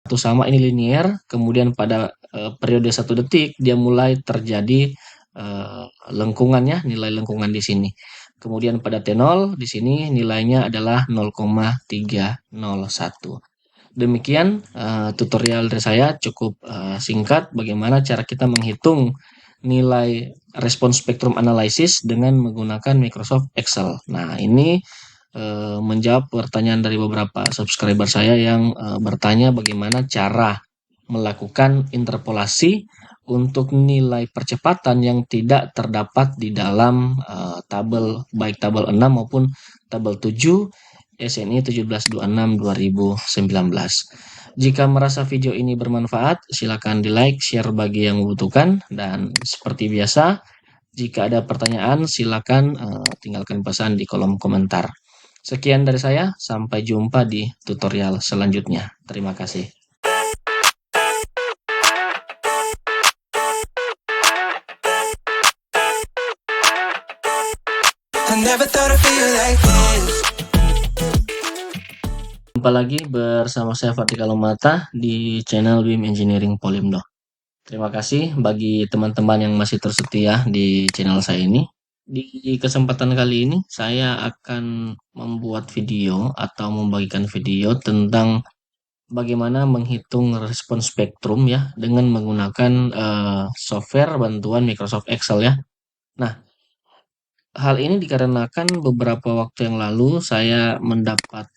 satu sama ini linear, kemudian pada periode 1 detik dia mulai terjadi lengkungannya, nilai lengkungan di sini. Kemudian pada T0 di sini nilainya adalah 0,301. Demikian tutorial dari saya, cukup singkat bagaimana cara kita menghitung nilai respons spektrum analysis dengan menggunakan Microsoft Excel. Nah, ini menjawab pertanyaan dari beberapa subscriber saya yang bertanya bagaimana cara melakukan interpolasi untuk nilai percepatan yang tidak terdapat di dalam tabel, baik tabel 6 maupun tabel 7 SNI 1726/2019. Jika merasa video ini bermanfaat, silakan di like, share bagi yang membutuhkan, dan seperti biasa, jika ada pertanyaan silakan tinggalkan pesan di kolom komentar. Sekian dari saya, sampai jumpa di tutorial selanjutnya. Terima kasih. I never thought I'd feel like this. Jumpa lagi bersama saya Fatih Kalomata di channel WIM Engineering Polimdo. Terima kasih bagi teman-teman yang masih tersetia di channel saya ini. Di kesempatan kali ini saya akan membuat video atau membagikan video tentang bagaimana menghitung respons spektrum ya dengan menggunakan software bantuan Microsoft Excel ya. Nah, hal ini dikarenakan beberapa waktu yang lalu saya mendapat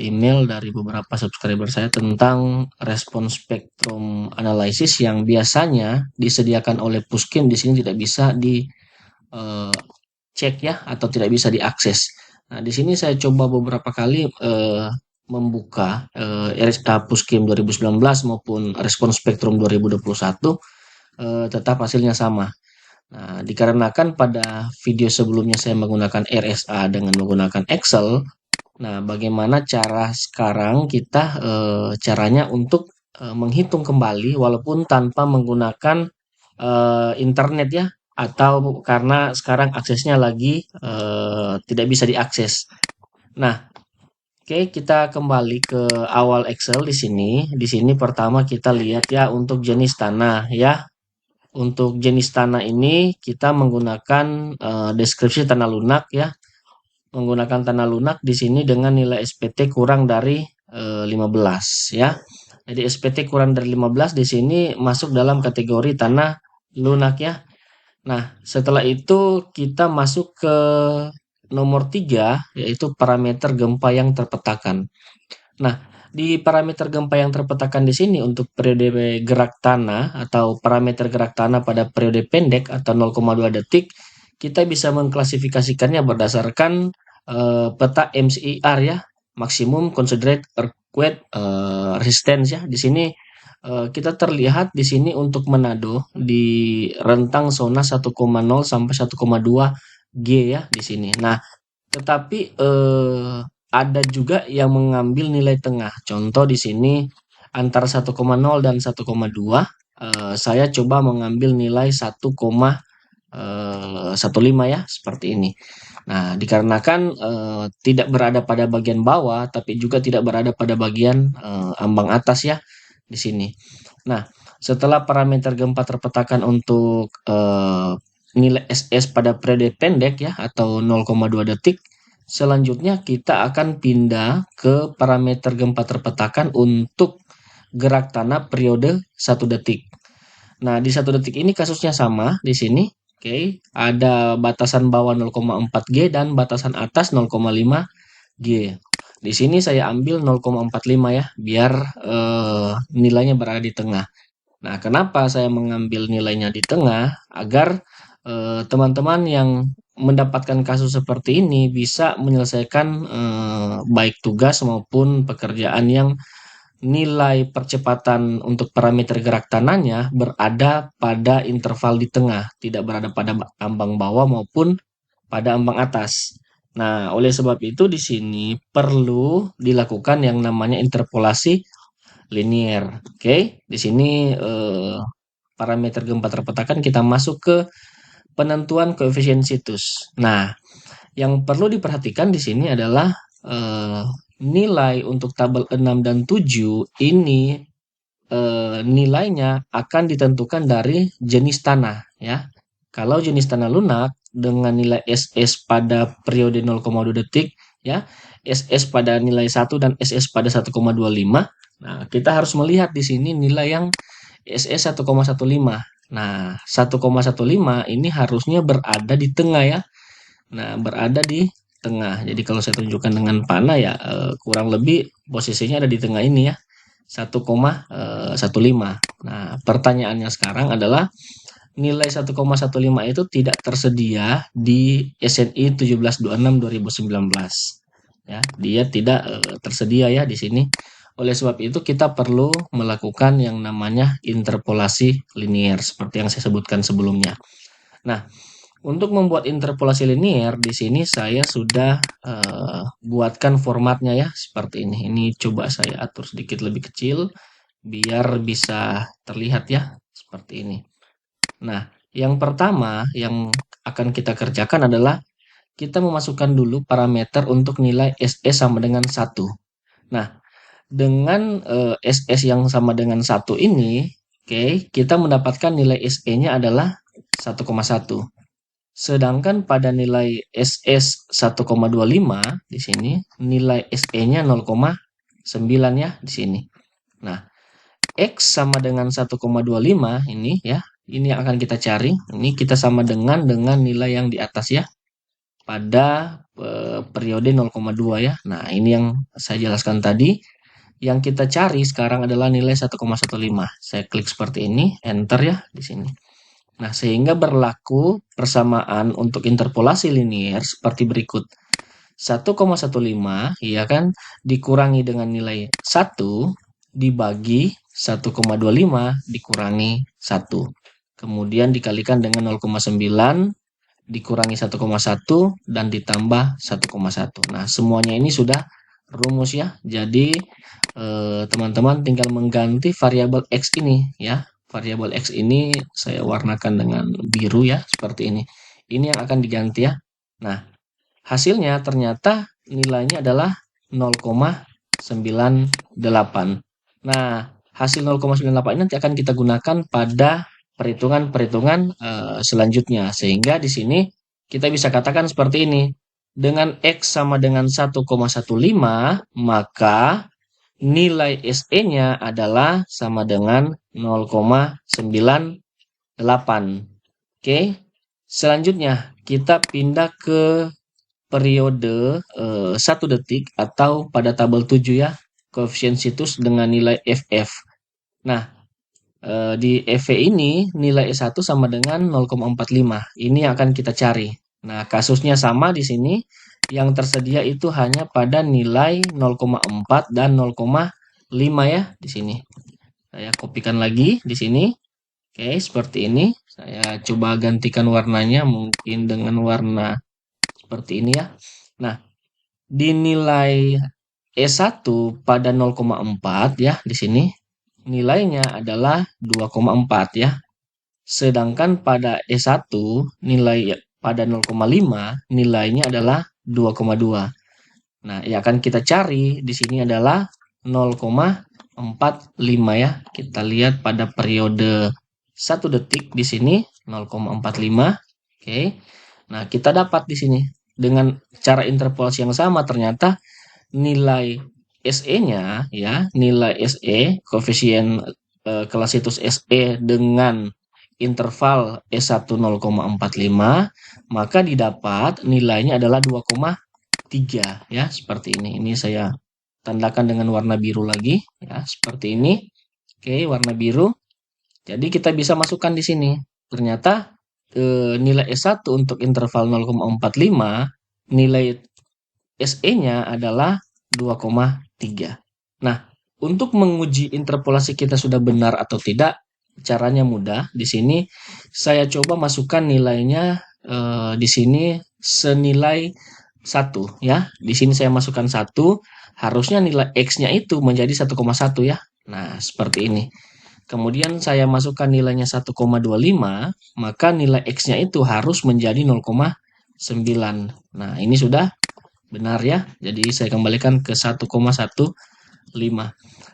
email dari beberapa subscriber saya tentang respons spektrum analysis yang biasanya disediakan oleh Puskin di sini tidak bisa dicek ya atau tidak bisa diakses. Nah, di sini saya coba beberapa kali membuka RSA Puskim 2019 maupun respons spektrum 2021, tetap hasilnya sama. Nah, dikarenakan pada video sebelumnya saya menggunakan RSA dengan menggunakan Excel. Nah, bagaimana cara sekarang kita caranya untuk menghitung kembali walaupun tanpa menggunakan internet ya, atau karena sekarang aksesnya lagi tidak bisa diakses. Nah, oke, kita kembali ke awal Excel di sini. Di sini pertama kita lihat ya untuk jenis tanah ya. Untuk jenis tanah ini kita menggunakan deskripsi tanah lunak ya. Menggunakan tanah lunak di sini dengan nilai SPT kurang dari 15 ya. Jadi SPT kurang dari 15 di sini masuk dalam kategori tanah lunak ya. Nah, setelah itu kita masuk ke nomor 3 yaitu parameter gempa yang terpetakan. Nah, di parameter gempa yang terpetakan di sini untuk periode gerak tanah atau parameter gerak tanah pada periode pendek atau 0,2 detik, kita bisa mengklasifikasikannya berdasarkan peta MCIR ya, Maximum Considered Earthquake Resistance ya. Di sini kita terlihat di sini untuk Manado di rentang zona 1,0 sampai 1,2 G ya di sini. Nah, tetapi ada juga yang mengambil nilai tengah. Contoh di sini antara 1,0 dan 1,2. Saya coba mengambil nilai 1,15 ya, seperti ini. Nah, dikarenakan tidak berada pada bagian bawah, tapi juga tidak berada pada bagian ambang atas ya, di sini. Nah, setelah parameter gempa terpetakan untuk nilai SS pada periode pendek ya, atau 0,2 detik, selanjutnya kita akan pindah ke parameter gempa terpetakan untuk gerak tanah periode 1 detik. Nah, di 1 detik ini kasusnya sama di sini. Oke, ada batasan bawah 0,4 G dan batasan atas 0,5 G. Di sini saya ambil 0,45 ya, biar nilainya berada di tengah. Nah, kenapa saya mengambil nilainya di tengah? Agar teman-teman yang mendapatkan kasus seperti ini bisa menyelesaikan baik tugas maupun pekerjaan yang nilai percepatan untuk parameter gerak tanahnya berada pada interval di tengah, tidak berada pada ambang bawah maupun pada ambang atas. Nah, oleh sebab itu di sini perlu dilakukan yang namanya interpolasi linear. Oke, di sini parameter gempa terpetakan kita masuk ke penentuan koefisien situs. Nah, yang perlu diperhatikan di sini adalah nilai untuk tabel 6 dan 7 ini nilainya akan ditentukan dari jenis tanah ya. Kalau jenis tanah lunak dengan nilai SS pada periode 0,2 detik ya, SS pada nilai 1 dan SS pada 1,25. Nah, kita harus melihat di sini nilai yang SS 1,15. Nah, 1,15 ini harusnya berada di tengah ya. Nah, berada di tengah. Jadi kalau saya tunjukkan dengan panah ya kurang lebih posisinya ada di tengah ini ya. 1,15. Nah, pertanyaannya sekarang adalah nilai 1,15 itu tidak tersedia di SNI 1726 2019. Ya, dia tidak tersedia ya di sini. Oleh sebab itu kita perlu melakukan yang namanya interpolasi linier seperti yang saya sebutkan sebelumnya. Nah, untuk membuat interpolasi linier di sini saya sudah buatkan formatnya ya seperti ini. Ini coba saya atur sedikit lebih kecil biar bisa terlihat ya seperti ini. Nah, yang pertama yang akan kita kerjakan adalah kita memasukkan dulu parameter untuk nilai SS sama dengan 1. Nah, dengan SS yang sama dengan 1 ini, oke, kita mendapatkan nilai SE-nya adalah 1,1. Sedangkan pada nilai SS 1,25 di sini, nilai SE-nya 0,9 ya di sini. Nah, X sama dengan 1,25 ini ya, ini yang akan kita cari. Ini kita sama dengan nilai yang di atas ya, pada periode 0,2 ya. Nah, ini yang saya jelaskan tadi. Yang kita cari sekarang adalah nilai 1,15. Saya klik seperti ini, enter ya di sini. Nah, sehingga berlaku persamaan untuk interpolasi linier seperti berikut. 1,15 ya kan dikurangi dengan nilai 1 dibagi 1,25 dikurangi 1. Kemudian dikalikan dengan 0,9 dikurangi 1,1 dan ditambah 1,1. Nah, semuanya ini sudah rumus ya. Jadi teman-teman tinggal mengganti variabel X ini ya. Variabel X ini saya warnakan dengan biru ya, seperti ini. Ini yang akan diganti ya. Nah, hasilnya ternyata nilainya adalah 0,98. Nah, hasil 0,98 ini nanti akan kita gunakan pada perhitungan-perhitungan selanjutnya. Sehingga di sini kita bisa katakan seperti ini. Dengan X sama dengan 1,15, maka nilai SE-nya adalah sama dengan 0,98. Oke. Selanjutnya kita pindah ke periode 1 detik atau pada tabel 7 ya, koefisien situs dengan nilai FF. Nah, di EV ini nilai S1 sama dengan 0,45. Ini yang akan kita cari. Nah, kasusnya sama di sini. Yang tersedia itu hanya pada nilai 0,4 dan 0,5 ya di sini. Saya kopikan lagi di sini. Oke, seperti ini. Saya coba gantikan warnanya mungkin dengan warna seperti ini ya. Nah, di nilai E1 pada 0,4 ya di sini nilainya adalah 2,4 ya. Sedangkan pada E1 nilai pada 0,5 nilainya adalah 2,2. Nah, yang akan kita cari di sini adalah 0,45 ya. Kita lihat pada periode 1 detik di sini 0,45. Oke. Nah, kita dapat di sini dengan cara interpolasi yang sama ternyata nilai SE-nya ya, nilai SE koefisien kelas situs SE dengan interval E1 0,45, maka didapat nilainya adalah 2,3 ya, seperti ini. Ini saya tandakan dengan warna biru lagi ya, seperti ini. Oke, warna biru. Jadi kita bisa masukkan di sini. Ternyata nilai S1 untuk interval 0,45, nilai SE-nya adalah 2,3. Nah, untuk menguji interpolasi kita sudah benar atau tidak, caranya mudah. Di sini saya coba masukkan nilainya di sini senilai 1 ya. Di sini saya masukkan 1, harusnya nilai X-nya itu menjadi 1,1 ya. Nah, seperti ini. Kemudian saya masukkan nilainya 1,25, maka nilai X-nya itu harus menjadi 0,9. Nah, ini sudah benar ya. Jadi saya kembalikan ke 1,15.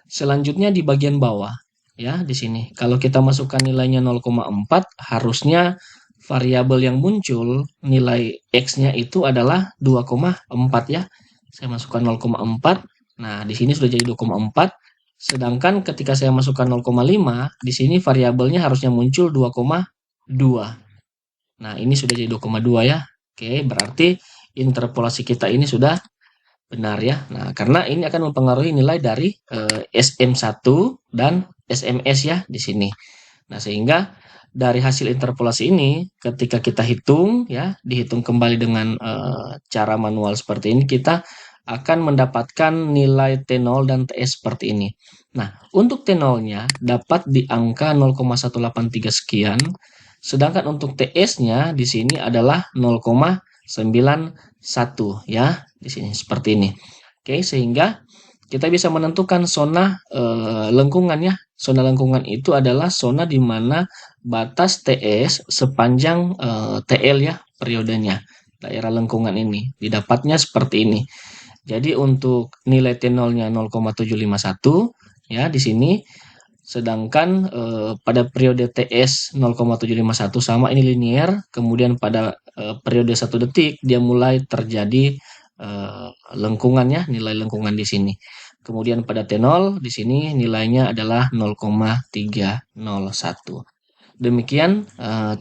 Selanjutnya di bagian bawah ya di sini. Kalau kita masukkan nilainya 0,4, harusnya variabel yang muncul nilai X-nya itu adalah 2,4 ya. Saya masukkan 0,4. Nah, di sini sudah jadi 2,4. Sedangkan ketika saya masukkan 0,5, di sini variabelnya harusnya muncul 2,2. Nah, ini sudah jadi 2,2 ya. Oke, berarti interpolasi kita ini sudah benar ya. Nah, karena ini akan mempengaruhi nilai dari SM1 dan SMS ya di sini. Nah, sehingga dari hasil interpolasi ini ketika kita hitung ya, dihitung kembali dengan cara manual seperti ini, kita akan mendapatkan nilai T0 dan TS seperti ini. Nah, untuk T0-nya dapat di angka 0,183 sekian, sedangkan untuk TS-nya di sini adalah 0,91 ya, di sini seperti ini. Oke, sehingga kita bisa menentukan zona lengkungan ya. Zona lengkungan itu adalah zona di mana batas TS sepanjang TL ya periodenya. Daerah lengkungan ini didapatnya seperti ini. Jadi untuk nilai T0-nya 0,751 ya di sini, sedangkan pada periode TS 0,751 sama ini linear, kemudian pada periode 1 detik dia mulai terjadi lengkungannya, nilai lengkungan di sini. Kemudian pada T0 di sini nilainya adalah 0,301. Demikian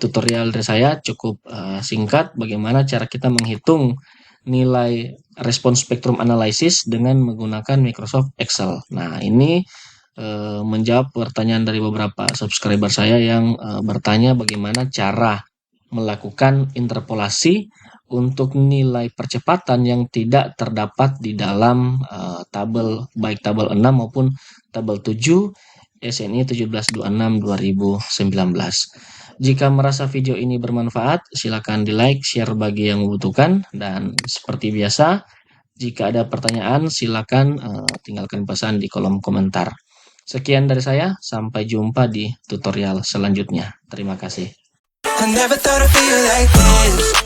tutorial dari saya, cukup singkat bagaimana cara kita menghitung nilai respon spektrum analysis dengan menggunakan Microsoft Excel. Nah, ini menjawab pertanyaan dari beberapa subscriber saya yang bertanya bagaimana cara melakukan interpolasi untuk nilai percepatan yang tidak terdapat di dalam tabel, baik tabel 6 maupun tabel 7 SNI 1726/2019. Jika merasa video ini bermanfaat, silakan di like, share bagi yang membutuhkan, dan seperti biasa, jika ada pertanyaan silakan tinggalkan pesan di kolom komentar. Sekian dari saya, sampai jumpa di tutorial selanjutnya. Terima kasih. I never thought I'd feel like this.